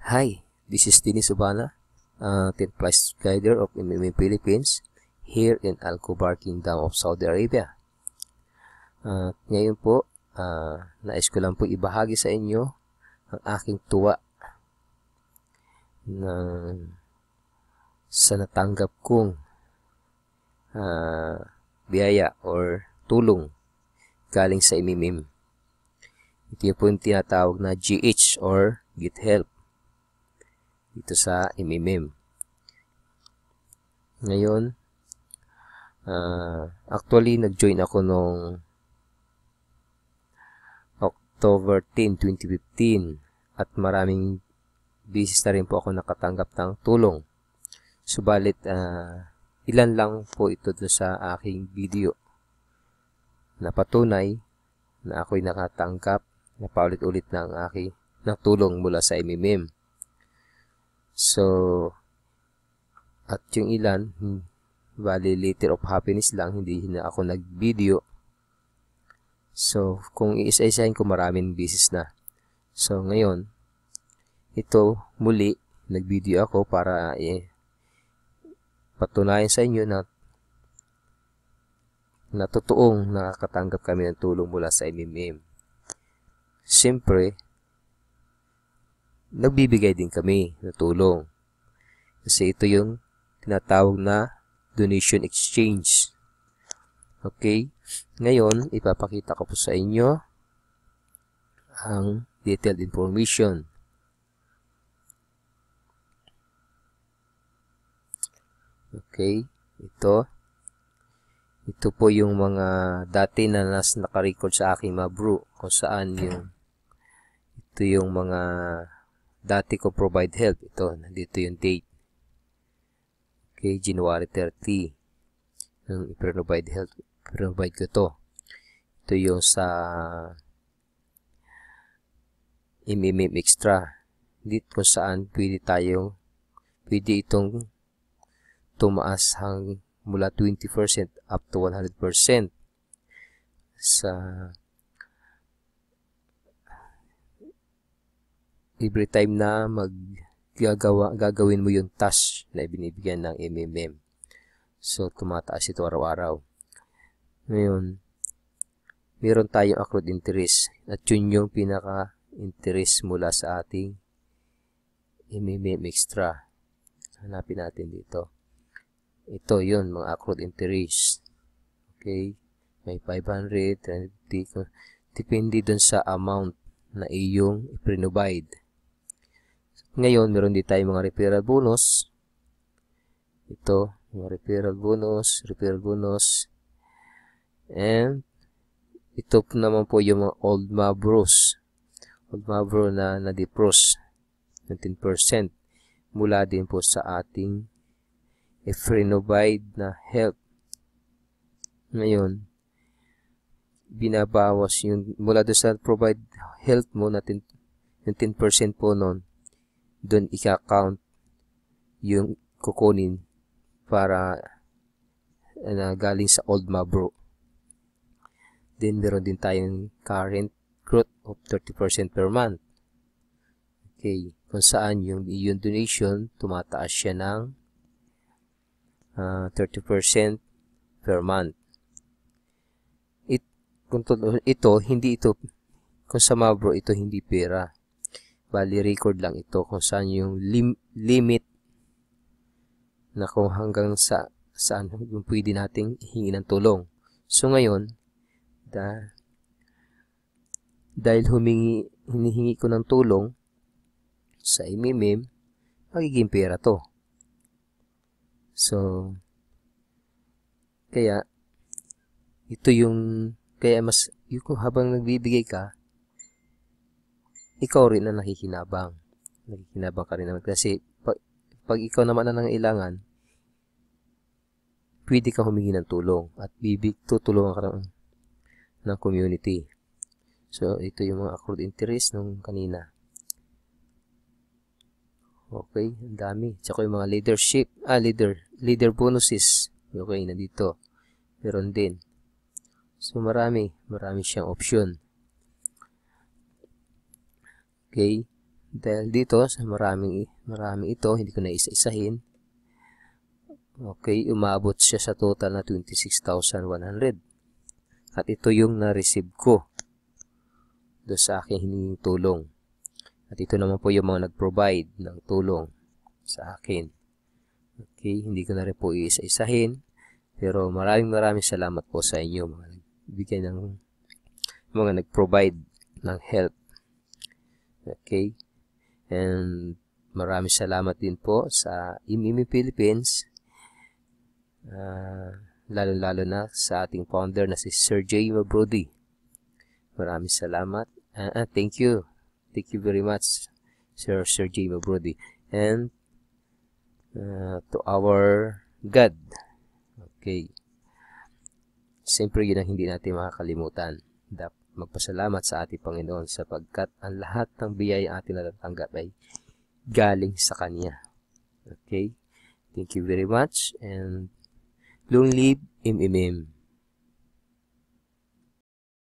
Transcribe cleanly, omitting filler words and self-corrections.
Hi, this is Dennis Ubana, 10 Plus Guider of MMA Philippines here in Al-Khobar Kingdom of Saudi Arabia. Ngayon po, nais ko lang po ibahagi sa inyo ang aking tuwa sa natanggap kong biyaya or tulong galing sa MMM. Ito po yung tinatawag na GH or Get Help dito sa MMM. Ngayon, actually nag-join ako noong October 10, 2015 at maraming beses na rin po ako nakatanggap ng tulong. Subalit, ilan lang po ito sa aking video na patunay na ako'y nakatanggap na paulit-ulit ng tulong mula sa MMM. So, at yung ilan, bali Liter of Happiness lang, hindi na ako nag-video. So, kung iisa-isahin ko, maraming beses na. So, ngayon, ito, muli, nag-video ako para patunayan sa inyo na totoong nakakatanggap kami ng tulong mula sa MMM. Siyempre, nagbibigay din kami ng tulong. Kasi ito yung tinatawag na donation exchange. Okay? Ngayon, ipapakita ko po sa inyo ang detailed information. Okay? Ito po yung mga dati na naka-record sa aking mga bro kung saan ito yung mga dati ko provide help. Ito, nandito yung date. Okay, January 30. Nung i-provide help, provide ko to. Ito yung sa MMM Extra. Dito kung saan pwede itong tumaas mula 20% up to 100% sa every time na gagawin mo yung task na ibinibigyan ng MMM. So, tumataas ito araw-araw. Ngayon, meron tayong accrued interest at yun yung pinaka-interest mula sa ating MMM Extra. Hanapin natin dito. Ito yun, mga accrued interest. Okay? May 500, 350. Depende dun sa amount na iyong i-provide. Ngayon, meron din tayong mga referral bonus. Ito, mga referral bonus. And, ito naman po yung mga old Mavros. Old Mavro na na-defrost ng 10%. Mula din po sa ating i-provide na help. Ngayon, binabawas yung mula doon sa provide help mo natin yung 10% po nun, doon i-count yung kukunin para galing sa old Mavro. Then meron din tayong current growth of 30% per month. Okay, kung saan yung donation tumataas siya ng 30% per month. Kung sa Mavro, ito hindi pera. Bali, record lang ito kung saan yung limit na kung hanggang saan yung pwede nating hingi ng tulong. So, ngayon, dahil hinihingi ko ng tulong sa MMM, magiging pera to. So, kaya, habang nagbibigay ka, ikaw rin na nakikinabang. Nakikinabang ka rin naman. Kasi, pag ikaw naman na nangailangan, pwede ka humingi ng tulong at tutulungan ka ng community. So, ito yung mga accrued interest nung kanina. Okay, ang dami. Tsaka yung mga leader bonuses. Okay, nandito. Meron din. So, marami siyang option. Okay, Dahil dito, sa marami ito, hindi ko na isa-isahin. Okay, umabot siya sa total na 26,100. At ito yung na-receive ko doon sa aking hiningin tulong. At ito naman po yung mga nag-provide ng tulong sa akin. Okay, hindi ko na rin po isa-isahin. Pero maraming salamat po sa inyo, mga nagbigay ng mga nag-provide ng help. Okay, and maraming salamat din po sa IMIMI Philippines, lalo na sa ating founder na si Sir J. Mabrody. Maraming salamat. Thank you very much, Sir J. Mabrody. And to our God. Okay. Siyempre yun ang hindi natin makakalimutan. Magpasalamat sa ating Panginoon sapagkat ang lahat ng biyaya ating natatanggap ay galing sa Kanya. Okay? Thank you very much and long live MMM.